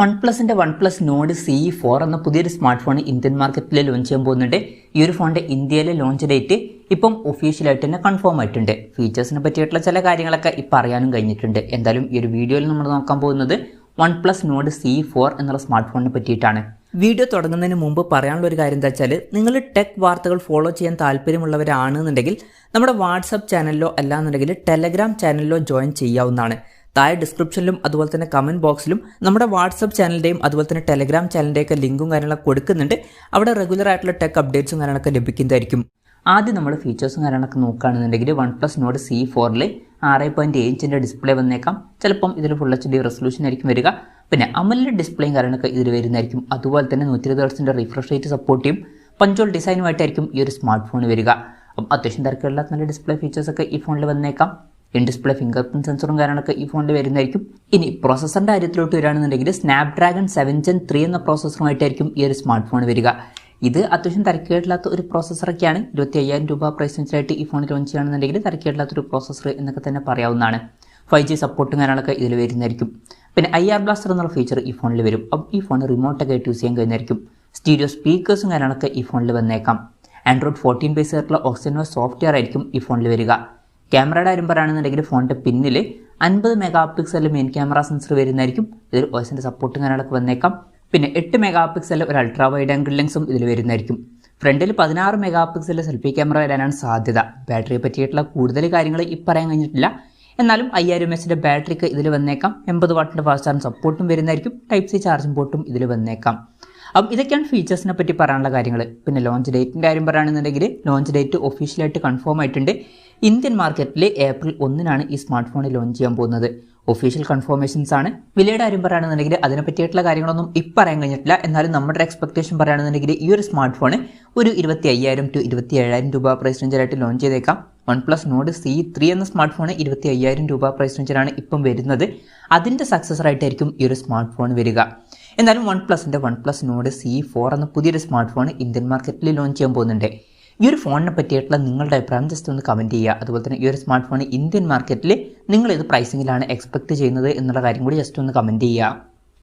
OnePlusന്റെ OnePlus Nord CE4 എന്ന പുതിയൊരു smart phone Indian മാർക്കറ്റിൽ ലോഞ്ച് ചെയ്യാൻ പോകുന്നുണ്ട്. ഈ ഒരു ഫോണിന്റെ ഇന്ത്യയിലെ ലോഞ്ച് ഡേറ്റ് ഇപ്പം ഒഫീഷ്യലായിട്ട് തന്നെ കൺഫേം ആയിട്ടുണ്ട്. ഫീച്ചേഴ്സിനെ പറ്റിയിട്ടുള്ള ചില കാര്യങ്ങളൊക്കെ ഇപ്പം അറിയാനും കഴിഞ്ഞിട്ടുണ്ട്. എന്തായാലും ഈ ഒരു വീഡിയോയിൽ നമ്മൾ നോക്കാൻ പോകുന്നത് OnePlus Nord CE4 എന്നുള്ള സ്മാർട്ട് ഫോണിനെ പറ്റിയിട്ടാണ്. വീഡിയോ തുടങ്ങുന്നതിന് മുമ്പ് പറയാനുള്ള ഒരു കാര്യം എന്താ വെച്ചാൽ, നിങ്ങൾ ടെക് വാർത്തകൾ ഫോളോ ചെയ്യാൻ താല്പര്യമുള്ളവരാണെന്നുണ്ടെങ്കിൽ നമ്മുടെ വാട്സപ്പ് ചാനലിലോ അല്ലാന്നുണ്ടെങ്കിൽ ടെലഗ്രാം ചാനലിലോ ജോയിൻ ചെയ്യാവുന്നതാണ്. താഴെ ഡിസ്ക്രിപ്ഷനിലും അതുപോലെ തന്നെ കമൻറ്റ് ബോക്സിലും നമ്മുടെ വാട്സപ്പ് ചാനലിൻ്റെയും അതുപോലെ തന്നെ ടെലഗ്രാം ചാനലിൻ്റെയൊക്കെ ലിങ്കും കാര്യങ്ങളൊക്കെ കൊടുക്കുന്നുണ്ട്. അവിടെ റെഗുലർ ആയിട്ടുള്ള ടെക് അപ്ഡേറ്റ്സും കാര്യങ്ങളൊക്കെ ലഭിക്കുന്നതായിരിക്കും. ആദ്യം നമ്മൾ ഫീച്ചേഴ്സും കാര്യങ്ങളൊക്കെ നോക്കുകയാണെന്നുണ്ടെങ്കിൽ OnePlus Nord CE4 6.7 ഇഞ്ചിൻ്റെ ഡിസ്പ്ലേ വന്നേക്കാം. ചിലപ്പം ഇതിൽ ഫുൾ HD റെസൊല്യൂഷൻ ആയിരിക്കും വരിക. പിന്നെ AMOLED ഡിസ്പ്ലേയും കാര്യങ്ങളൊക്കെ ഇതിൽ വരുന്നതായിരിക്കും. അതുപോലെ തന്നെ 120 Hz റിഫ്രഷ് റേറ്റ് സപ്പോർട്ട് ചെയ്യും. പഞ്ചോൾ ഡിസൈനുമായിട്ടായിരിക്കും ഈ ഒരു സ്മാർട്ട് ഫോൺ വരിക. അപ്പം അത്യാവശ്യം തിരക്കുള്ള നല്ല ഡിസ്പ്ലേ ഫീച്ചേഴ്സൊക്കെ ഈ ഫോണിൽ വന്നേക്കാം. ഇൻ ഡിസ്പ്ലേ ഫിംഗർ പ്രിന്റ് സെൻസറും കാര്യങ്ങളൊക്കെ ഈ ഫോണിൽ വരുന്നതായിരിക്കും. ഇനി പ്രോസസറിൻ്റെ കാര്യത്തിലോട്ട് വരികയാണെന്നുണ്ടെങ്കിൽ സ്നാപ്ഡ്രാഗൺ 7 Gen 3 എന്ന പ്രോസസറുമായിട്ടായിരിക്കും ഈ ഒരു സ്മാർട്ട് ഫോൺ വരിക. ഇത് അത്യാവശ്യം തിരക്കേടില്ലാത്ത ഒരു പ്രോസസ്സറൊക്കെയാണ്. 25,000 രൂപ പ്രൈസ് റേഞ്ചിലായിട്ട് ഈ ഫോൺ ലോഞ്ച് ചെയ്യുകയാണെന്നുണ്ടെങ്കിൽ തിരക്കേടില്ലാത്തൊരു പ്രോസസ്സർ എന്നൊക്കെ തന്നെ പറയാവുന്നതാണ്. 5G സപ്പോർട്ടും കാര്യങ്ങളൊക്കെ ഇതിൽ വരുന്നതായിരിക്കും. പിന്നെ IR ബ്ലാസ്റ്റർ എന്നുള്ള ഫീച്ചർ ഈ ഫോണിൽ വരും. അപ്പം ഈ ഫോൺ റിമോട്ടൊക്കെ ആയിട്ട് യൂസ് ചെയ്യാൻ കഴിയുന്നതായിരിക്കും. സ്റ്റീരിയോ സ്പീക്കേഴ്സും കാര്യങ്ങളൊക്കെ ഈ ഫോണിൽ വന്നേക്കാം. Android 14 ബേസ് ആയിട്ടുള്ള OxygenOS സോഫ്റ്റ്വെയർ ആയിരിക്കും ഈ ഫോണിൽ വരിക. ക്യാമറയുടെ കാര്യം പറയുകയാണെന്നുണ്ടെങ്കിൽ ഫോണിൻ്റെ പിന്നിൽ 50 MP മെയിൻ ക്യാമറ സെൻസർ വരുന്നതായിരിക്കും. ഇതിൽ OSന്റെ സപ്പോർട്ടും കാര്യങ്ങളൊക്കെ വന്നേക്കാം. പിന്നെ 8 MP ഒരു അൾട്രാ വൈഡ് ആംഗിൾ ലെൻസും ഇതിൽ വരുന്നതായിരിക്കും. ഫ്രണ്ടിൽ 16 MP സെൽഫി ക്യാമറ വരാനാണ് സാധ്യത. ബാറ്ററിയെ പറ്റിയിട്ടുള്ള കൂടുതൽ കാര്യങ്ങൾ ഈ പറയാൻ കഴിഞ്ഞിട്ടില്ല. എന്നാലും 5000 mAh ബാറ്ററിക്ക് ഇതിൽ വന്നേക്കാം. 80 വാട്ടിൻ്റെ ഫാസ്റ്റ് ചാർജ് സപ്പോർട്ടും വരുന്നതായിരിക്കും. Type-C ചാർജിംഗ് പോർട്ടും ഇതിൽ വന്നേക്കാം. അപ്പം ഇതൊക്കെയാണ് ഫീച്ചേഴ്സിനെ പറ്റി പറയാനുള്ള കാര്യങ്ങൾ. പിന്നെ ലോഞ്ച് ഡേറ്റിൻ്റെ കാര്യം പറയുകയാണെന്നുണ്ടെങ്കിൽ ലോഞ്ച് ഡേറ്റ് ഒഫീഷ്യലായിട്ട് കൺഫേം ആയിട്ടുണ്ട്. ഇന്ത്യൻ മാർക്കറ്റിൽ April 1 ഈ സ്മാർട്ട് ഫോൺ ലോഞ്ച് ചെയ്യാൻ പോകുന്നത്. ഒഫീഷ്യൽ കൺഫർമേഷൻസ് ആണ്. വിലയുടെ കാര്യം പറയുകയാണെന്നുണ്ടെങ്കിൽ അതിനെ പറ്റിയിട്ടുള്ള കാര്യങ്ങളൊന്നും ഇപ്പം പറയാൻ കഴിഞ്ഞിട്ടില്ല. എന്നാലും നമ്മുടെ എക്സ്പെക്ടേഷൻ പറയുകയാണെന്നുണ്ടെങ്കിൽ ഈ ഒരു സ്മാർട്ട് ഫോൺ ഒരു 25,000 to 27,000 രൂപ പ്രൈസ് റേഞ്ചിലായിട്ട് ലോഞ്ച് ചെയ്തേക്കാം. OnePlus Nord CE3 എന്ന സ്മാർട്ട് ഫോൺ 25,000 രൂപ പ്രൈസ് റേഞ്ചിലാണ് ഇപ്പം വരുന്നത്. അതിൻ്റെ സക്സസറായിട്ടായിരിക്കും ഈ ഒരു സ്മാർട്ട് ഫോൺ വരിക. എന്നാലും OnePlus Nord CE4 എന്ന പുതിയൊരു സ്മാർട്ട് ഫോൺ ഇന്ത്യൻ മാർക്കറ്റിൽ ലോഞ്ച് ചെയ്യാൻ പോകുന്നുണ്ട്. ഈ ഒരു ഫോണിനെ പറ്റിയിട്ടുള്ള നിങ്ങളുടെ അഭിപ്രായം ജസ്റ്റ് ഒന്ന് കമൻറ്റ് ചെയ്യുക. അതുപോലെ തന്നെ ഈ ഒരു സ്മാർട്ട് ഫോൺ ഇന്ത്യൻ മാർക്കറ്റിൽ നിങ്ങൾ ഏത് പ്രൈസിങ്ങിലാണ് എക്സ്പെക്ട് ചെയ്യുന്നത് എന്നുള്ള കാര്യം കൂടി ജസ്റ്റ് ഒന്ന് കമൻറ്റ് ചെയ്യുക.